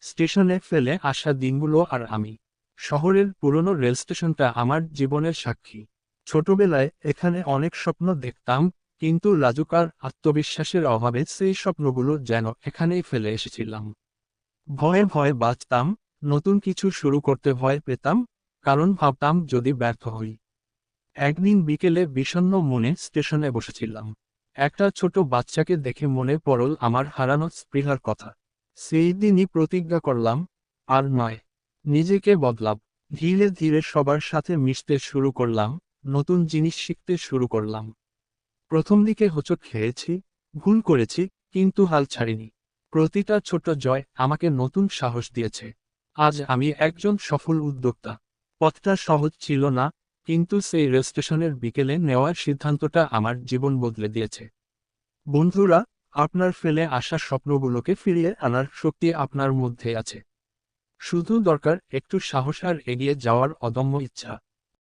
স্টেশনে ফেলে আসা দিনগুলো আর আমি। শহরের পুরনো রেল স্টেশনটা আমার জীবনের সাক্ষী। ছোটবেলায় এখানে অনেক স্বপ্ন দেখতাম, কিন্তু লাজুক আর আত্মবিশ্বাসের অভাবে সেই স্বপ্নগুলো যেন এখানেই ফেলে এসেছিলাম। ভয়ে ভয়ে বাঁচতাম, নতুন কিছু শুরু করতে ভয় পেতাম, কারণ ভাবতাম যদি ব্যর্থ হই। একদিন বিকেলে বিষণ্ণ মনে স্টেশনে বসেছিলাম। একটা ছোট বাচ্চাকে দেখে মনে পড়ল আমার হারানো স্পৃহার কথা। সেই দিনই প্রতিজ্ঞা করলাম, আর নয়, নিজেকে বদলাব। ধীরে ধীরে সবার সাথে মিশতে শুরু করলাম, নতুন জিনিস শিখতে শুরু করলাম। প্রথম দিকে হোঁচট খেয়েছি, ভুল করেছি, কিন্তু হাল ছাড়িনি। প্রতিটা ছোট জয় আমাকে নতুন সাহস দিয়েছে। আজ আমি একজন সফল উদ্যোক্তা। পথটা সহজ ছিল না, কিন্তু সেই রেল স্টেশনের বিকেলে নেওয়ার সিদ্ধান্তটা আমার জীবন বদলে দিয়েছে। বন্ধুরা, আপনার ফেলে আসা স্বপ্নগুলোকে ফিরিয়ে আনার শক্তি আপনার মধ্যে আছে। শুধু দরকার একটু সাহস আর এগিয়ে যাওয়ার অদম্য ইচ্ছা।